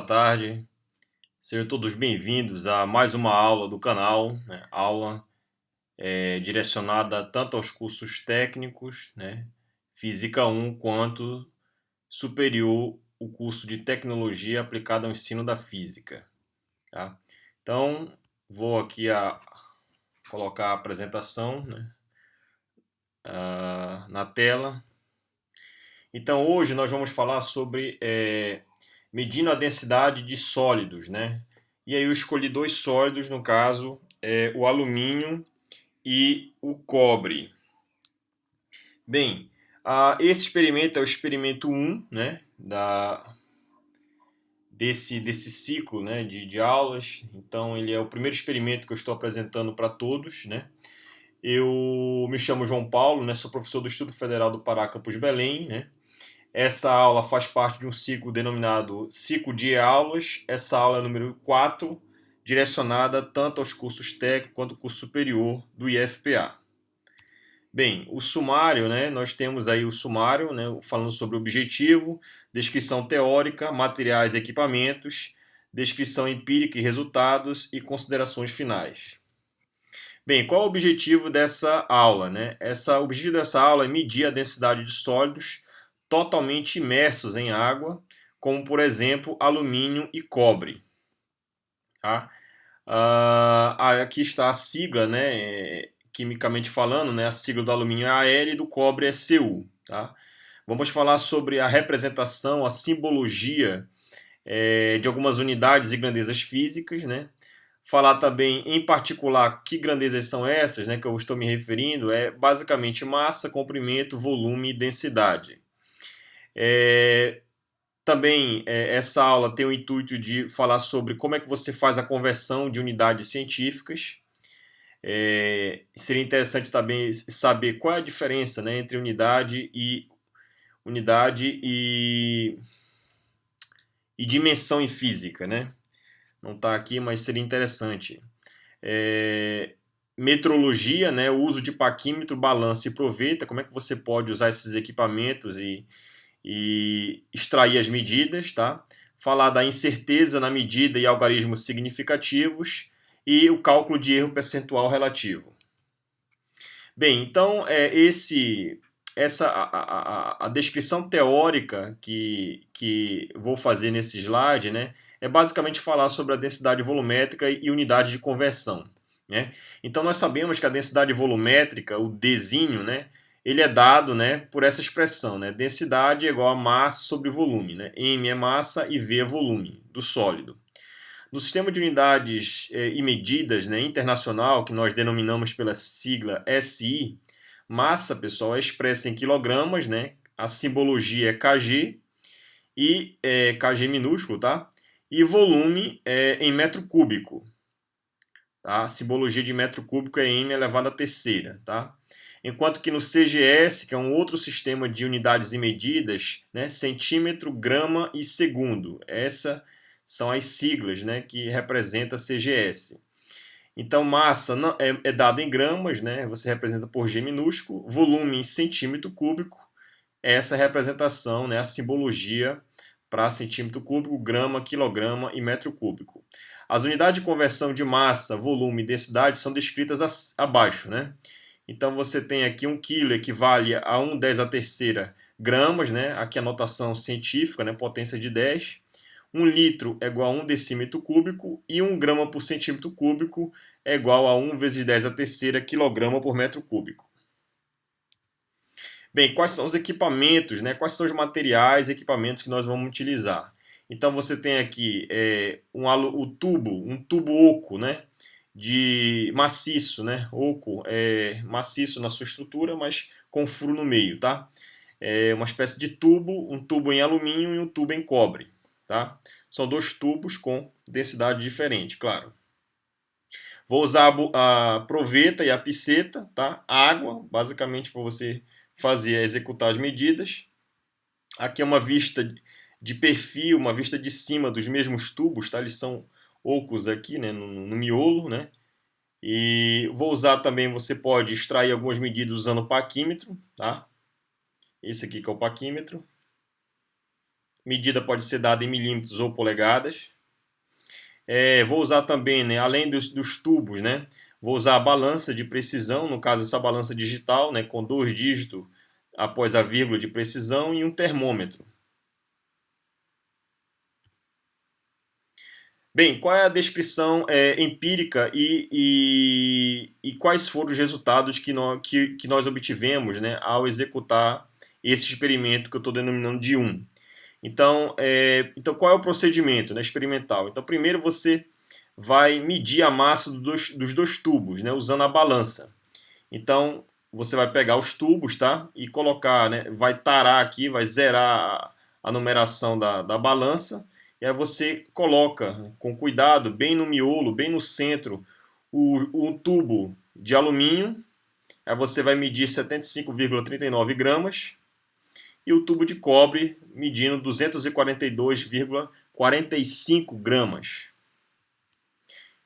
tarde. Sejam todos bem-vindos a mais uma aula do canal, né? Aula direcionada tanto aos cursos técnicos, né? Física 1, quanto superior, o curso de Tecnologia aplicada ao ensino da Física. Tá? Então, vou aqui colocar a apresentação, né? Na tela. Então, hoje nós vamos falar sobre medindo a densidade de sólidos, né? E aí eu escolhi dois sólidos, no caso, o alumínio e o cobre. Bem, esse experimento é o experimento 1, né? Desse ciclo, né, de aulas. Então, ele é o primeiro experimento que eu estou apresentando para todos, né? Eu me chamo João Paulo, né? Sou professor do Instituto Federal do Pará, campus Belém, né? Essa aula faz parte de um ciclo denominado Ciclo de Aulas. Essa aula é número 4, direcionada tanto aos cursos técnicos quanto ao curso superior do IFPA. Bem, o sumário, né? Nós temos aí o sumário, né? Falando sobre o objetivo, descrição teórica, materiais e equipamentos, descrição empírica e resultados e considerações finais. Bem, qual é o objetivo dessa aula, né? O objetivo dessa aula é medir a densidade de sólidos totalmente imersos em água, como por exemplo alumínio e cobre. Tá? Aqui está a sigla, né, quimicamente falando, né, a sigla do alumínio é Al e do cobre é Cu. Tá? Vamos falar sobre a representação, a simbologia de algumas unidades e grandezas físicas, né? Falar também, em particular, que grandezas são essas, né, que eu estou me referindo, é basicamente massa, comprimento, volume e densidade. Também essa aula tem o intuito de falar sobre como é que você faz a conversão de unidades científicas. Seria interessante também saber qual é a diferença, né, entre unidade e dimensão em física, né? Não está aqui, mas seria interessante. Metrologia, né, o uso de paquímetro, balança e proveta, como é que você pode usar esses equipamentos e extrair as medidas, tá? Falar da incerteza na medida e algarismos significativos e o cálculo de erro percentual relativo. Bem, então a descrição teórica que vou fazer nesse slide, né, é basicamente falar sobre a densidade volumétrica e unidade de conversão. Né? Então nós sabemos que a densidade volumétrica, o Dzinho, né, ele é dado, né, por essa expressão, né, densidade é igual a massa sobre volume. Né? M é massa e V é volume do sólido. No sistema de unidades e medidas, né, internacional, que nós denominamos pela sigla SI, massa, pessoal, é expressa em quilogramas, né? A simbologia é kg, e kg minúsculo, tá? E volume em metro cúbico. Tá? A simbologia de metro cúbico é m elevado à terceira, tá? Enquanto que no CGS, que é um outro sistema de unidades e medidas, né, centímetro, grama e segundo. Essa são as siglas, né, que representa CGS. Então, massa é dada em gramas, né, você representa por G minúsculo, volume em centímetro cúbico, essa é a representação, né, a simbologia para centímetro cúbico, grama, quilograma e metro cúbico. As unidades de conversão de massa, volume e densidade são descritas abaixo, né? Então você tem aqui 1 kg equivale a 1/10 a terceira gramas, né? Aqui a notação científica, né? Potência de 10. 1 litro é igual a 1 decímetro cúbico e 1 grama por centímetro cúbico é igual a 1 vezes 10 a terceira quilograma por metro cúbico. Bem, quais são os equipamentos, né? Quais são os materiais e equipamentos que nós vamos utilizar? Então você tem aqui um tubo oco, né? De maciço, né? Oco é maciço na sua estrutura, mas com furo no meio, tá? É uma espécie de tubo, um tubo em alumínio e um tubo em cobre, tá? São dois tubos com densidade diferente, claro. Vou usar a proveta e a piceta, tá? Água, basicamente para você executar as medidas. Aqui é uma vista de perfil, uma vista de cima dos mesmos tubos, tá? Eles são ocos aqui, né? No miolo, né? E vou usar também, você pode extrair algumas medidas usando o paquímetro, tá? Esse aqui que é o paquímetro. medida pode ser dada em milímetros ou polegadas. Vou usar também, né, além dos tubos, né, vou usar a balança de precisão, no caso essa balança digital, né, com 2 dígitos após a vírgula de precisão, e um termômetro. Bem, qual é a descrição empírica e quais foram os resultados que nós obtivemos, né, ao executar esse experimento que eu estou denominando de 1? Então, qual é o procedimento, né, experimental? Então, primeiro você vai medir a massa dos dois tubos, né, usando a balança. Então, você vai pegar os tubos, tá? E colocar, né, vai tarar aqui, vai zerar a numeração da balança. E aí você coloca, né, com cuidado, bem no miolo, bem no centro, o tubo de alumínio. Aí você vai medir 75,39 gramas. E o tubo de cobre medindo 242,45 gramas.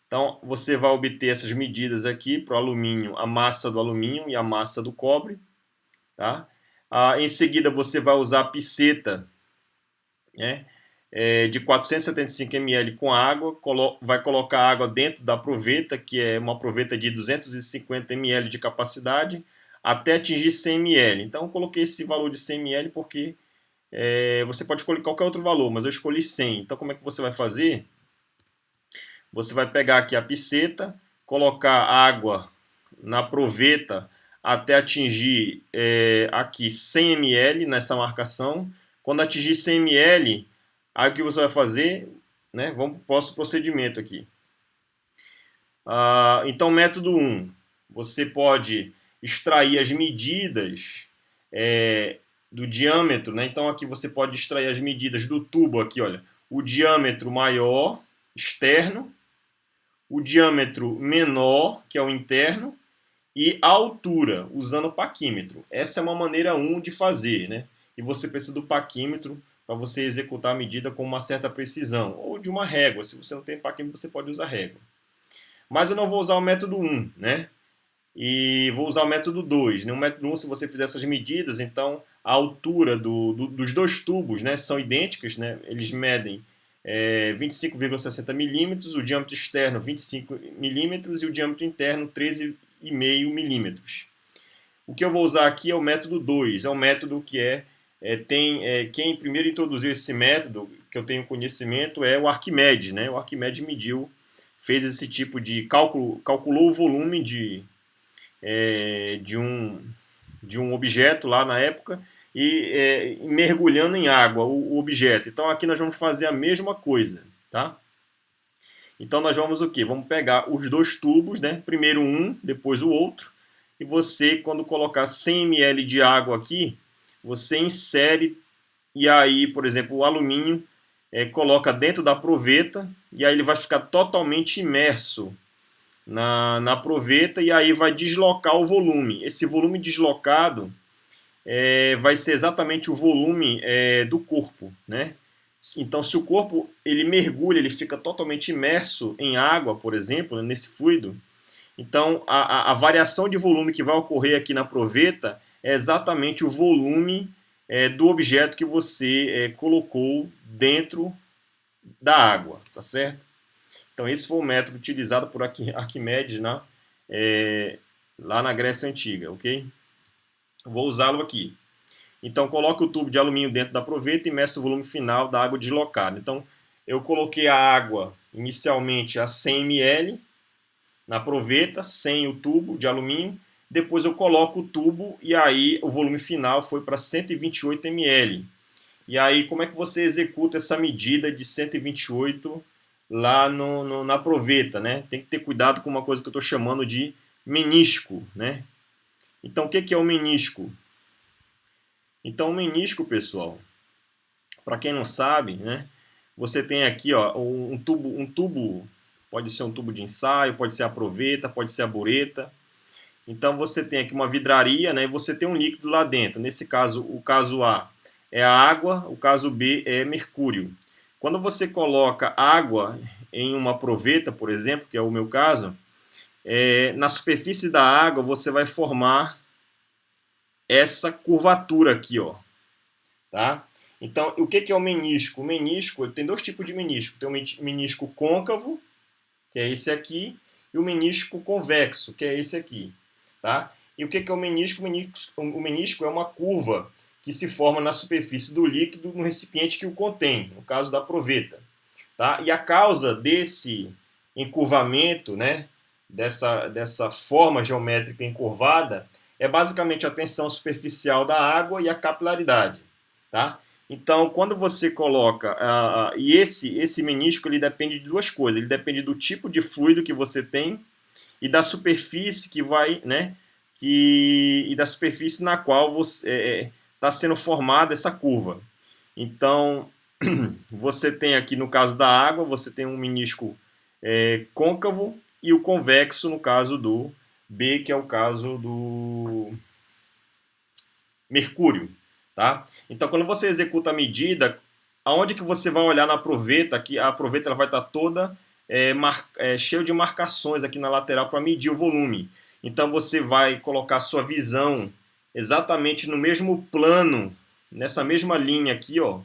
Então, você vai obter essas medidas aqui para o alumínio, a massa do alumínio e a massa do cobre. Tá? Em seguida, você vai usar a piceta, né, de 475 ml com água, vai colocar água dentro da proveta, que é uma proveta de 250 ml de capacidade, até atingir 100 ml. Então, eu coloquei esse valor de 100 ml porque você pode escolher qualquer outro valor, mas eu escolhi 100. Então, como é que você vai fazer? Você vai pegar aqui a piceta, colocar água na proveta até atingir aqui 100 ml nessa marcação. Quando atingir 100 ml, aí o que você vai fazer? Né? Vamos para o próximo procedimento aqui. Então, método 1. Você pode extrair as medidas do diâmetro, né? Então aqui você pode extrair as medidas do tubo aqui, olha, o diâmetro maior, externo, o diâmetro menor, que é o interno, e a altura, usando o paquímetro. Essa é uma maneira 1 de fazer, né? E você precisa do paquímetro para você executar a medida com uma certa precisão, ou de uma régua. Se você não tem paquímetro, você pode usar régua. Mas eu não vou usar o método 1, né? E vou usar o método 2. No método 1, se você fizer essas medidas, então a altura dos dois tubos, né, são idênticas, né? Eles medem 25,60 milímetros, o diâmetro externo 25 milímetros e o diâmetro interno 13,5 milímetros. O que eu vou usar aqui é o método 2, é um método que quem primeiro introduziu esse método, que eu tenho conhecimento, é o Arquimedes, né? O Arquimedes fez esse tipo de cálculo, calculou o volume de um objeto lá na época e mergulhando em água o objeto. Então aqui nós vamos fazer a mesma coisa, tá? Então nós vamos o quê? Vamos pegar os dois tubos, né? Primeiro um, depois o outro. E você, quando colocar 100 ml de água aqui, você insere e aí, por exemplo, o alumínio coloca dentro da proveta e aí ele vai ficar totalmente imerso na proveta e aí vai deslocar o volume. Esse volume deslocado vai ser exatamente o volume do corpo, né? Então, se o corpo ele mergulha, ele fica totalmente imerso em água, por exemplo, nesse fluido, então a variação de volume que vai ocorrer aqui na proveta é exatamente o volume do objeto que você colocou dentro da água, tá certo? Então esse foi o método utilizado por Arquimedes lá na Grécia Antiga, ok? Vou usá-lo aqui. Então coloque o tubo de alumínio dentro da proveta e meça o volume final da água deslocada. Então eu coloquei a água inicialmente a 100 ml na proveta, sem o tubo de alumínio. Depois eu coloco o tubo e aí o volume final foi para 128 ml. E aí como é que você executa essa medida de 128 lá na proveta, né? Tem que ter cuidado com uma coisa que eu estou chamando de menisco, né? Então o que é o menisco? Então o menisco, pessoal, para quem não sabe, né? Você tem aqui, ó, um tubo, pode ser um tubo de ensaio, pode ser a proveta, pode ser a bureta. Então você tem aqui uma vidraria, né? E você tem um líquido lá dentro. Nesse caso, o caso A é a água, o caso B é mercúrio. Quando você coloca água em uma proveta, por exemplo, que é o meu caso, na superfície da água você vai formar essa curvatura aqui, ó, tá? Então, o que é o menisco? O menisco, ele tem dois tipos de menisco. Tem o menisco côncavo, que é esse aqui, e o menisco convexo, que é esse aqui. Tá? E o que é o menisco? O menisco é uma curva que se forma na superfície do líquido no recipiente que o contém, no caso da proveta. Tá? E a causa desse encurvamento, né, dessa forma geométrica encurvada, é basicamente a tensão superficial da água e a capilaridade. Tá? Então, quando você coloca... e esse menisco ele depende de duas coisas. Ele depende do tipo de fluido que você tem e da superfície que vai... Né, e da superfície na qual você está sendo formada essa curva. Então, você tem aqui, no caso da água, você tem um menisco côncavo e o convexo no caso do B, que é o caso do mercúrio. Tá? Então, quando você executa a medida, aonde que você vai olhar na proveta, que a proveta ela vai estar toda cheia de marcações aqui na lateral para medir o volume. Então, você vai colocar a sua visão exatamente no mesmo plano, nessa mesma linha aqui, ó.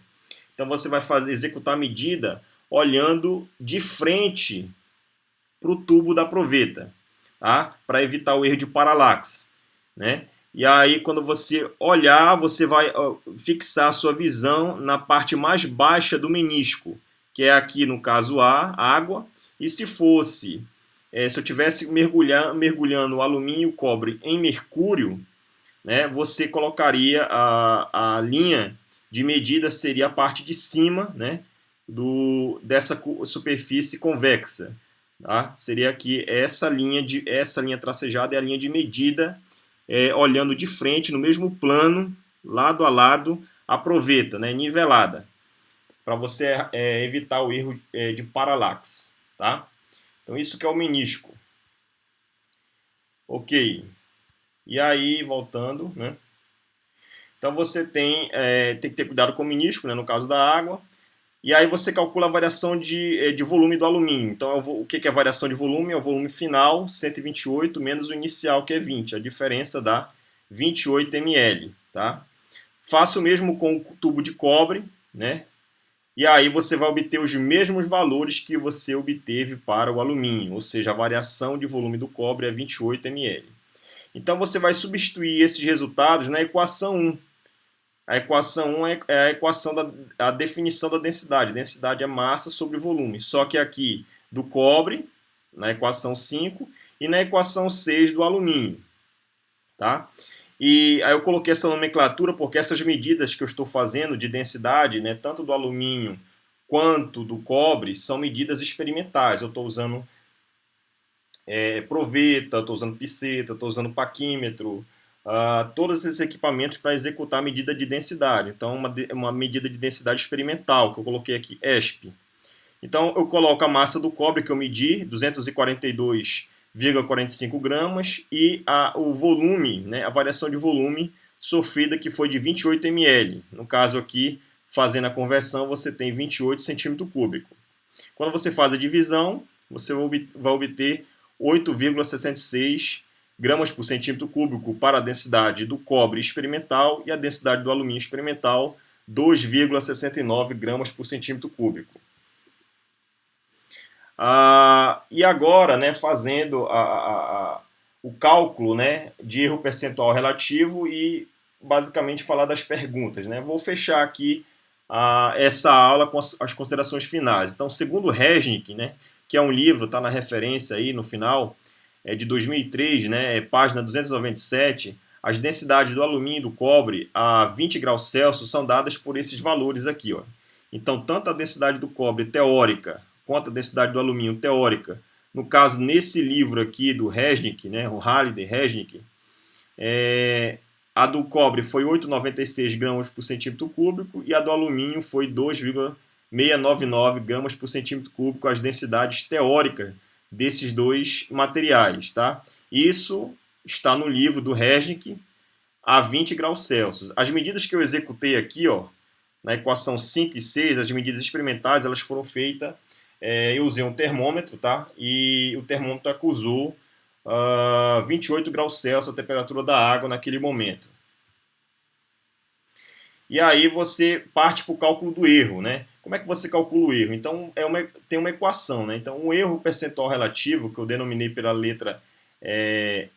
Então, você vai executar a medida olhando de frente para o tubo da proveta, tá? Para evitar o erro de paralaxe, né? E aí, quando você olhar, você vai fixar a sua visão na parte mais baixa do menisco, que é aqui, no caso A, água. E se fosse, se eu tivesse mergulhando o alumínio e o cobre em mercúrio, né, você colocaria a linha de medida, seria a parte de cima, né, dessa superfície convexa. Tá? Seria aqui essa linha tracejada é a linha de medida, olhando de frente, no mesmo plano, lado a lado, a proveta, né, nivelada, para você evitar o erro de paralaxe. Tá? Então isso que é o menisco. Ok. E aí, voltando, né? Então você tem que ter cuidado com o menisco, né, no caso da água. E aí você calcula a variação de volume do alumínio. Então, o que é variação de volume? É o volume final, 128, menos o inicial, que é 20. A diferença dá 28 ml. Tá? Faça o mesmo com o tubo de cobre, né? E aí você vai obter os mesmos valores que você obteve para o alumínio, ou seja, a variação de volume do cobre é 28 ml. Então você vai substituir esses resultados na equação 1. A equação 1 é a equação da definição da densidade. Densidade é massa sobre volume. Só que aqui do cobre, na equação 5, e na equação 6 do alumínio. Tá? E aí eu coloquei essa nomenclatura porque essas medidas que eu estou fazendo de densidade, né, tanto do alumínio quanto do cobre, são medidas experimentais. Eu estou usando proveta, estou usando piceta, estou usando paquímetro, todos esses equipamentos para executar a medida de densidade. Então, uma medida de densidade experimental, que eu coloquei aqui, ESP. Então, eu coloco a massa do cobre que eu medi, 242,45 gramas, e o volume, né, a variação de volume sofrida, que foi de 28 ml. No caso aqui, fazendo a conversão, você tem 28 centímetros cúbicos. Quando você faz a divisão, você vai obter 8,66 gramas por centímetro cúbico para a densidade do cobre experimental e a densidade do alumínio experimental, 2,69 gramas por centímetro cúbico. E agora, né, fazendo o cálculo, né, de erro percentual relativo e basicamente falar das perguntas. Né? Vou fechar aqui essa aula com as considerações finais. Então, segundo Resnick, né, que é um livro, está na referência aí no final, de 2003, né, página 297, as densidades do alumínio e do cobre a 20 graus Celsius são dadas por esses valores aqui. Ó. Então, tanto a densidade do cobre teórica quanto a densidade do alumínio teórica, no caso, nesse livro aqui do Resnick, né, o Halliday Resnick, a do cobre foi 8,96 gramas por centímetro cúbico e a do alumínio foi 2,699 gramas por centímetro cúbico, as densidades teóricas desses dois materiais. Tá? Isso está no livro do Resnick a 20 graus Celsius. As medidas que eu executei aqui, ó, na equação 5 e 6, as medidas experimentais, elas foram feitas, eu usei um termômetro, tá? E o termômetro acusou 28 graus Celsius a temperatura da água naquele momento. E aí você parte para o cálculo do erro, né? Como é que você calcula o erro? Então, tem uma equação, né? Então, o erro percentual relativo, que eu denominei pela letra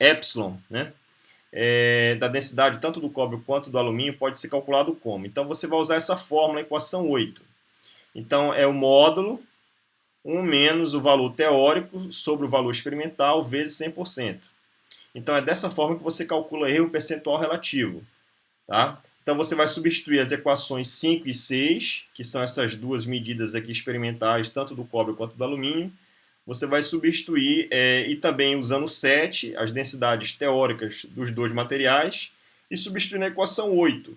epsilon, né? Da densidade tanto do cobre quanto do alumínio, pode ser calculado como? Então, você vai usar essa fórmula, equação 8. Então, é o módulo 1 menos o valor teórico sobre o valor experimental vezes 100%. Então, é dessa forma que você calcula erro percentual relativo. Tá? Então, você vai substituir as equações 5 e 6, que são essas duas medidas aqui experimentais, tanto do cobre quanto do alumínio. Você vai substituir, e também usando 7, as densidades teóricas dos dois materiais, e substituir na equação 8.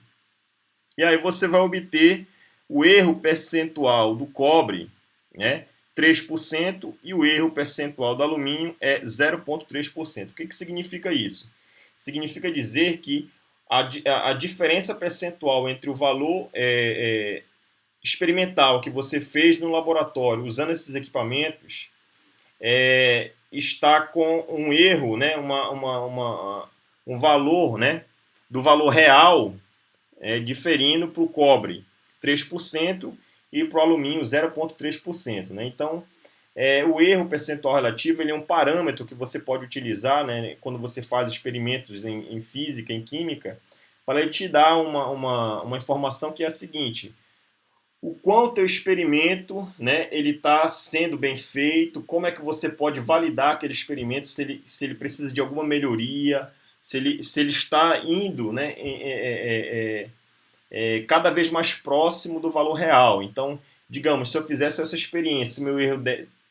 E aí você vai obter o erro percentual do cobre, né, 3%, e o erro percentual do alumínio é 0,3%. O que significa isso? Significa dizer que a diferença percentual entre o valor experimental que você fez no laboratório usando esses equipamentos está com um erro, né, um valor, né, do valor real diferindo para o cobre 3% e para o alumínio 0,3%. Né? Então, o erro percentual relativo ele é um parâmetro que você pode utilizar, né, quando você faz experimentos em física, em química, para ele te dar uma informação que é a seguinte: o quão o teu experimento, né, ele está sendo bem feito, como é que você pode validar aquele experimento, se ele precisa de alguma melhoria, se ele está indo, né, cada vez mais próximo do valor real. Então, digamos, se eu fizesse essa experiência, se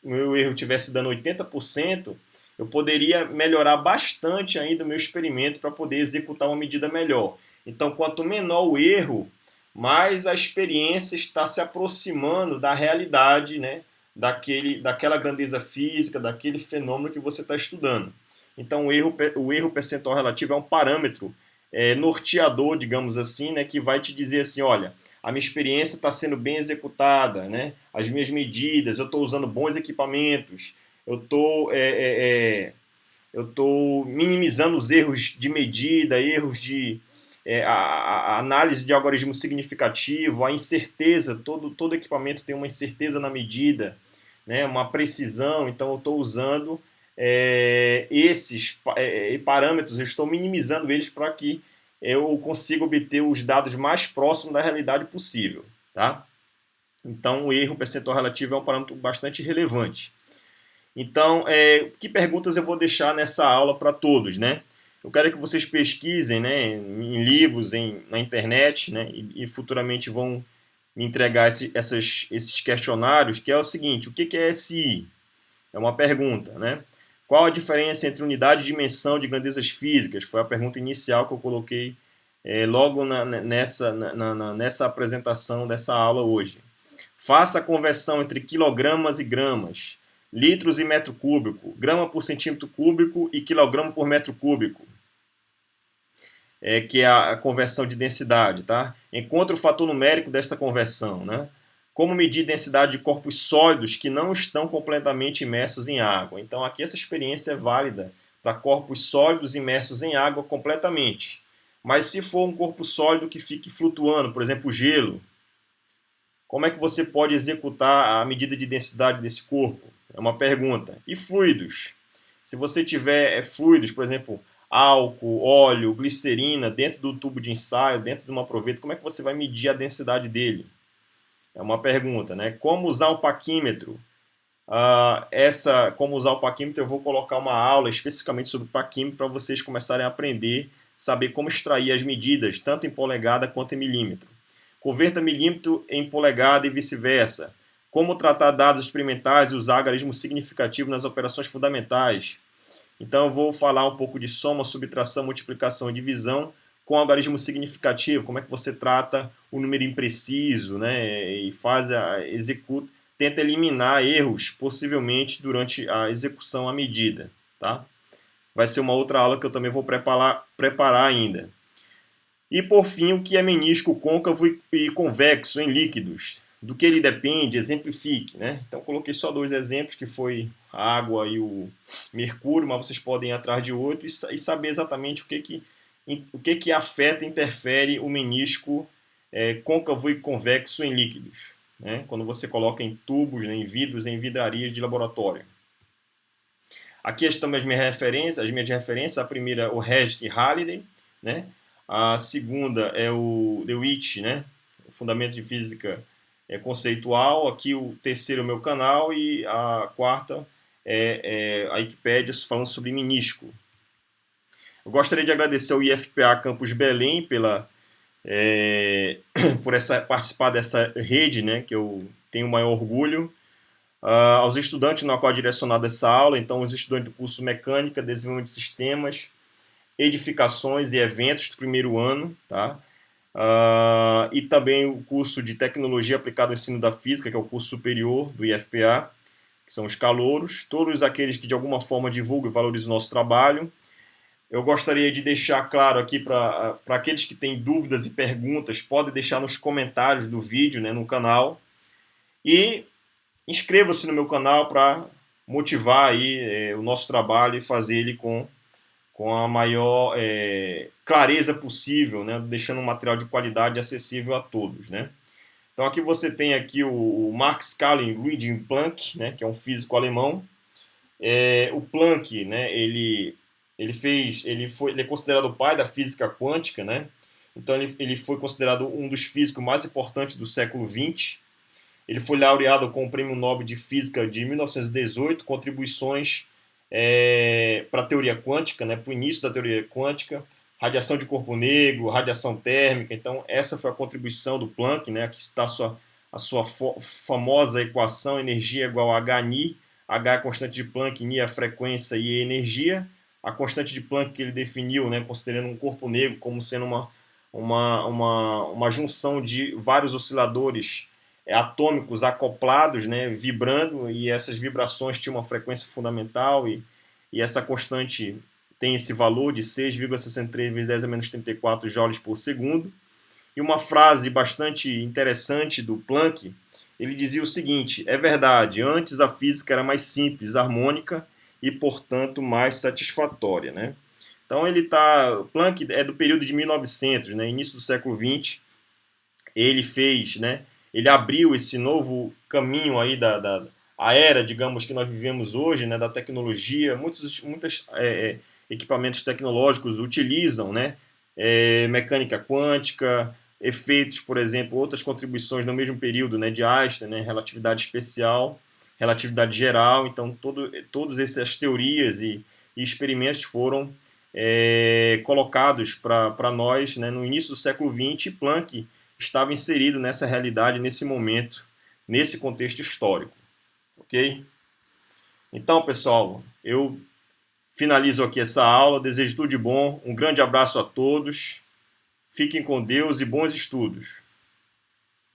meu erro tivesse dando 80%, eu poderia melhorar bastante ainda o meu experimento para poder executar uma medida melhor. Então, quanto menor o erro, mais a experiência está se aproximando da realidade, né, daquela grandeza física, daquele fenômeno que você está estudando. Então, o erro percentual relativo é um parâmetro norteador, digamos assim, né, que vai te dizer assim, olha, a minha experiência está sendo bem executada, né, as minhas medidas, eu estou usando bons equipamentos, eu estou minimizando os erros de medida, erros de a análise de algoritmo significativo, a incerteza, todo equipamento tem uma incerteza na medida, né, uma precisão, então eu estou usando esses parâmetros, eu estou minimizando eles para que eu consiga obter os dados mais próximos da realidade possível. Tá? Então, o erro percentual relativo é um parâmetro bastante relevante. Então, que perguntas eu vou deixar nessa aula para todos, né? Eu quero que vocês pesquisem, né, em livros, na internet, né, e futuramente vão me entregar esses questionários, que é o seguinte: o que é SI? É uma pergunta, né? Qual a diferença entre unidade e dimensão de grandezas físicas? Foi a pergunta inicial que eu coloquei logo nessa apresentação dessa aula hoje. Faça a conversão entre quilogramas e gramas, litros e metro cúbico, grama por centímetro cúbico e quilograma por metro cúbico, que é a conversão de densidade. Tá? Encontre o fator numérico desta conversão, né? Como medir densidade de corpos sólidos que não estão completamente imersos em água. Então, aqui essa experiência é válida para corpos sólidos imersos em água completamente. Mas se for um corpo sólido que fique flutuando, por exemplo, gelo, como é que você pode executar a medida de densidade desse corpo? É uma pergunta. E fluidos? Se você tiver fluidos, por exemplo, álcool, óleo, glicerina, dentro do tubo de ensaio, dentro de uma proveta, como é que você vai medir a densidade dele? É uma pergunta, né? Como usar o paquímetro? Como usar o paquímetro, eu vou colocar uma aula especificamente sobre paquímetro para vocês começarem a aprender, saber como extrair as medidas, tanto em polegada quanto em milímetro. Converta milímetro em polegada e vice-versa. Como tratar dados experimentais e usar algarismo significativo nas operações fundamentais. Então eu vou falar um pouco de soma, subtração, multiplicação e divisão com algarismo significativo, como é que você trata o número impreciso, né, e tenta eliminar erros, possivelmente, durante a execução à medida. Tá? Vai ser uma outra aula que eu também vou preparar ainda. E, por fim, o que é menisco côncavo e convexo em líquidos? Do que ele depende? Exemplifique. Né? Então, coloquei só dois exemplos, que foi a água e o mercúrio, mas vocês podem ir atrás de outro e saber exatamente o que afeta, interfere o menisco côncavo e convexo em líquidos, né? Quando você coloca em tubos, né, em vidros, em vidrarias de laboratório. Aqui estão as minhas referências. A primeira é o Regic e Halliday, né? A segunda é o DeWitt, né? O Fundamento de Física Conceitual. Aqui o terceiro é o meu canal e a quarta é a Wikipédia falando sobre menisco. Eu gostaria de agradecer ao IFPA Campus Belém por participar dessa rede, né, que eu tenho o maior orgulho. Aos estudantes na qual é direcionada essa aula, então os estudantes do curso Mecânica, Desenvolvimento de Sistemas, Edificações e Eventos do primeiro ano, tá? E também o curso de Tecnologia Aplicada ao Ensino da Física, que é o curso superior do IFPA, que são os calouros, todos aqueles que de alguma forma divulgam e valorizam o nosso trabalho. Eu gostaria de deixar claro aqui para aqueles que têm dúvidas e perguntas, podem deixar nos comentários do vídeo, né, no canal. E inscreva-se no meu canal para motivar aí o nosso trabalho e fazer ele com a maior clareza possível, né, deixando um material de qualidade acessível a todos, né. Então aqui você tem aqui o Max Karin Ludwig Planck, né, que é um físico alemão. O Planck, né, ele é considerado o pai da física quântica, né. Então ele foi considerado um dos físicos mais importantes do século XX. Ele foi laureado com o Prêmio Nobel de Física de 1918, contribuições para a teoria quântica, né, para o início da teoria quântica, radiação de corpo negro, radiação térmica. Então, essa foi a contribuição do Planck, né. Aqui está a sua famosa equação, energia igual a Hν, H é a constante de Planck, Ni é a frequência e a energia. A constante de Planck que ele definiu, né, considerando um corpo negro como sendo uma junção de vários osciladores atômicos acoplados, né, vibrando, e essas vibrações tinham uma frequência fundamental, e essa constante tem esse valor de 6,63 vezes 10 a menos 34 joules por segundo. E uma frase bastante interessante do Planck, ele dizia o seguinte: é verdade, antes a física era mais simples, harmônica e, portanto, mais satisfatória, né? Então Planck é do período de 1900, né, início do século XX. Ele fez, né, ele abriu esse novo caminho aí a era, digamos, que nós vivemos hoje, né, da tecnologia. Muitos equipamentos tecnológicos utilizam, né, mecânica quântica, efeitos, por exemplo, outras contribuições no mesmo período, né, de Einstein, né, relatividade especial, relatividade geral. Então, todas essas teorias e experimentos foram colocados para nós, né, no início do século XX. E Planck estava inserido nessa realidade, nesse momento, nesse contexto histórico. Ok? Então, pessoal, eu finalizo aqui essa aula. Desejo tudo de bom. Um grande abraço a todos. Fiquem com Deus e bons estudos.